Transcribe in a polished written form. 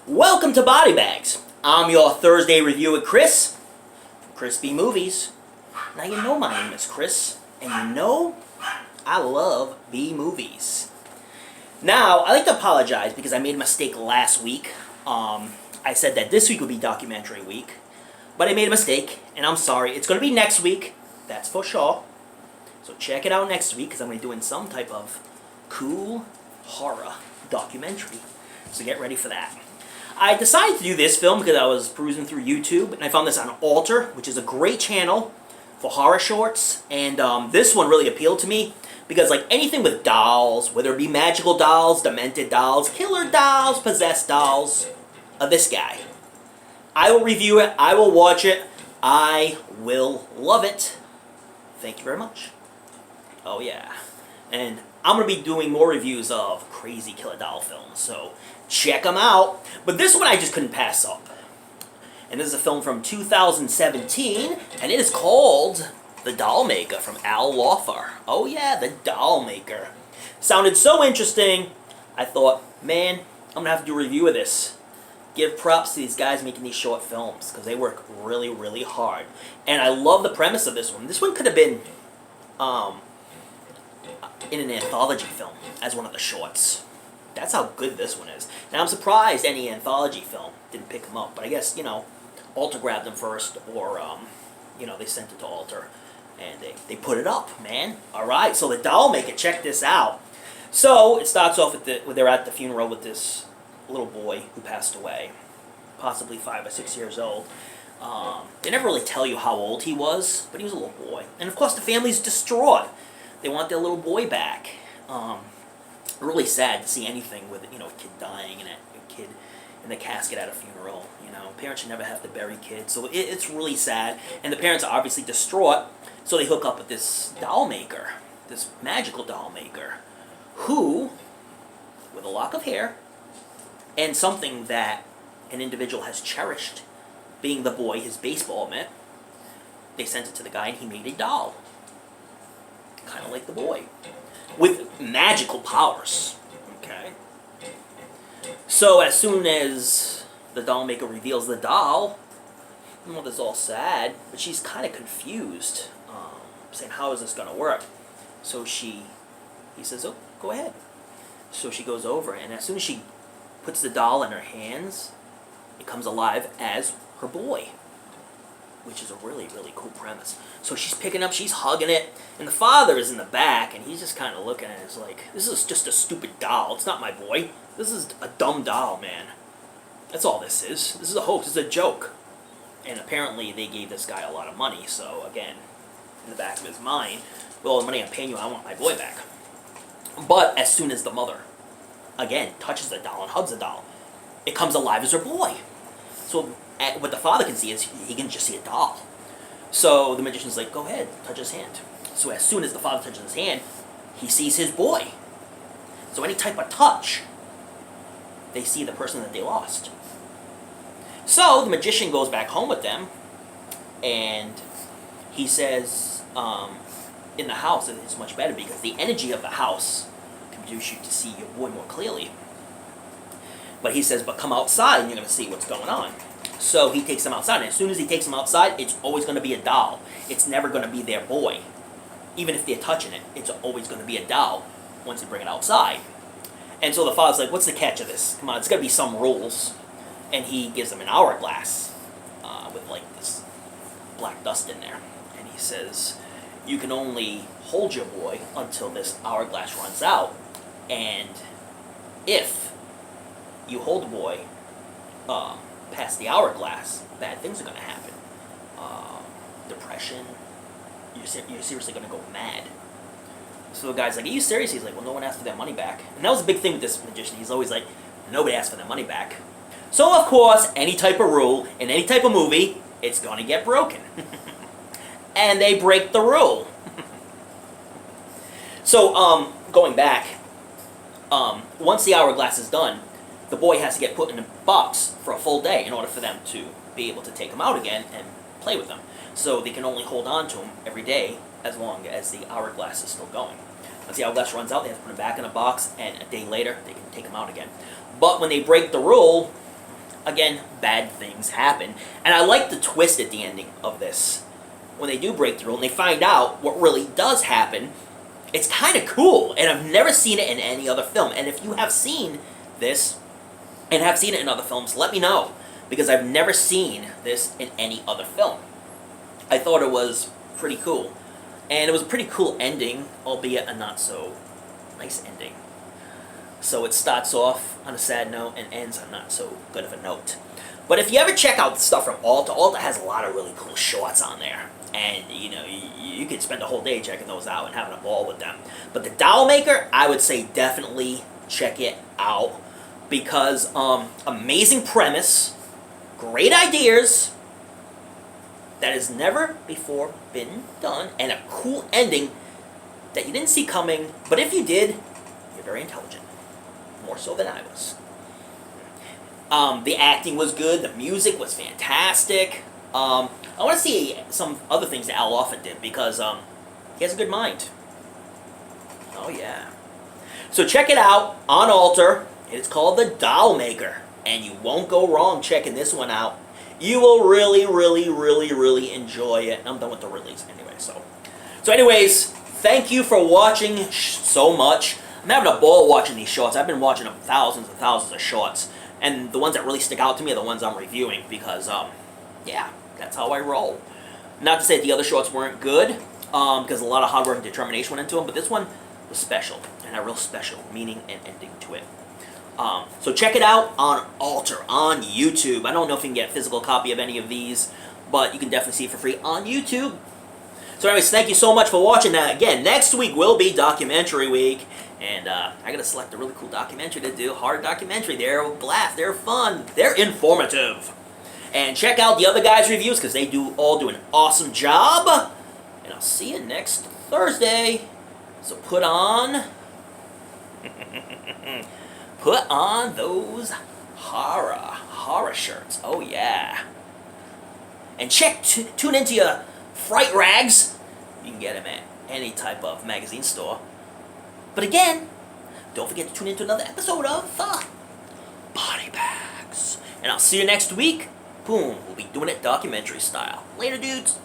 Welcome to Body Bags. I'm your Thursday review with Chris from Crispy Movies. Now you know my name is Chris, and you know I love B-movies. Now, I'd like to apologize because I made a mistake last week. I said that this week would be documentary week, but I made a mistake, and I'm sorry. It's going to be next week, that's for sure. So check it out next week because I'm going to be doing some type of cool horror documentary. So get ready for that. I decided to do this film because I was perusing through YouTube, and I found this on Alter, which is a great channel for horror shorts. And this one really appealed to me because, like, anything with dolls, whether it be magical dolls, demented dolls, killer dolls, possessed dolls, this guy. I will review it. I will watch it. I will love it. Thank you very much. Oh yeah. And I'm going to be doing more reviews of crazy killer doll films, so check them out. But this one I just couldn't pass up. And this is a film from 2017, and it is called The Dollmaker from Al Lawfer. Oh yeah, The Dollmaker. Sounded so interesting, I thought, man, I'm going to have to do a review of this. Give props to these guys making these short films, because they work really, really hard. And I love the premise of this one. This one could have been in an anthology film as one of the shorts. That's how good this one is. Now I'm surprised any anthology film didn't pick them up, but I guess, you know, Alter grabbed them first, or, you know, they sent it to Alter, and they put it up, man. Alright, so The Dollmaker, check this out. So, it starts off with they're at the funeral with this little boy who passed away, possibly 5 or 6 years old. They never really tell you how old he was, but he was a little boy. And of course the family's distraught. They want their little boy back. Really sad to see anything with, you know, a kid dying and a kid in the casket at a funeral. You know, parents should never have to bury kids, so it's really sad. And the parents are obviously distraught, so they hook up with this doll maker, this magical doll maker, who, with a lock of hair, and something that an individual has cherished, being the boy, his baseball mitt, they sent it to the guy and he made a doll. Kind of like the boy. With magical powers. Okay? So as soon as the dollmaker reveals the doll, mother's all sad, but she's kind of confused, saying, how is this going to work? So he says, oh, go ahead. So she goes over, and as soon as she puts the doll in her hands, it comes alive as her boy, which is a really, really cool premise. So she's picking up, she's hugging it, and the father is in the back, and he's just kind of looking at it, like, this is just a stupid doll. It's not my boy. This is a dumb doll, man. That's all this is. This is a hoax. This is a joke. And apparently they gave this guy a lot of money, so again, in the back of his mind, with all the money I'm paying you, I want my boy back. But as soon as the mother, again, touches the doll and hugs the doll, it comes alive as her boy. So what the father can see is he can just see a doll. So the magician's like, go ahead, touch his hand. So as soon as the father touches his hand, he sees his boy. So any type of touch, they see the person that they lost. So the magician goes back home with them, and he says, in the house it's much better because the energy of the house can produce you to see your boy more clearly. But he says, but come outside and you're going to see what's going on. So he takes them outside, and as soon as he takes them outside, it's always going to be a doll. It's never going to be their boy. Even if they're touching it, it's always going to be a doll once they bring it outside. And so the father's like, what's the catch of this? Come on, it's got to be some rules. And he gives them an hourglass with, like, this black dust in there. And he says, you can only hold your boy until this hourglass runs out. And if you hold the boy past the hourglass, bad things are going to happen. Depression. You're seriously going to go mad. So the guy's like, are you serious? He's like, well, no one asked for their money back. And that was a big thing with this magician. He's always like, nobody asked for their money back. So, of course, any type of rule in any type of movie, it's going to get broken. And they break the rule. So, going back, once the hourglass is done, the boy has to get put in a box for a full day in order for them to be able to take him out again and play with them. So they can only hold on to him every day as long as the hourglass is still going. Once the hourglass runs out, they have to put him back in a box, and a day later, they can take him out again. But when they break the rule, again, bad things happen. And I like the twist at the ending of this. When they do break through and they find out what really does happen, it's kind of cool. And I've never seen it in any other film. And if you have seen this and have seen it in other films, let me know. Because I've never seen this in any other film. I thought it was pretty cool. And it was a pretty cool ending, albeit a not so nice ending. So it starts off on a sad note and ends on not so good of a note. But if you ever check out the stuff from Alta has a lot of really cool shorts on there. And, you know, you could spend a whole day checking those out and having a ball with them. But the Dollmaker, I would say definitely check it out. Because, amazing premise, great ideas, that has never before been done, and a cool ending that you didn't see coming, but if you did, you're very intelligent. More so than I was. The acting was good, the music was fantastic. I want to see some other things that Al Offit did, because he has a good mind. Oh yeah. So check it out on Alter. It's called The Dollmaker, and you won't go wrong checking this one out. You will really, really, really, really enjoy it. I'm done with the release anyway, so anyways, thank you for watching so much. I'm having a ball watching these shorts. I've been watching thousands and thousands of shorts, and the ones that really stick out to me are the ones I'm reviewing, because, yeah, that's how I roll. Not to say that the other shorts weren't good, because a lot of hard work and determination went into them, but this one was special, and a real special meaning and ending to it. So check it out on Alter, on YouTube. I don't know if you can get a physical copy of any of these, but you can definitely see it for free on YouTube. So anyways, thank you so much for watching. Now, again, next week will be documentary week, and I gotta select a really cool documentary to do. Horror documentary. They're a blast. They're fun. They're informative. And check out the other guys' reviews, because they all do an awesome job. And I'll see you next Thursday. So put on those horror shirts. Oh yeah. And tune into your Fright Rags. You can get them at any type of magazine store. But again, don't forget to tune into another episode of Body Bags. And I'll see you next week. Boom, we'll be doing it documentary style. Later, dudes.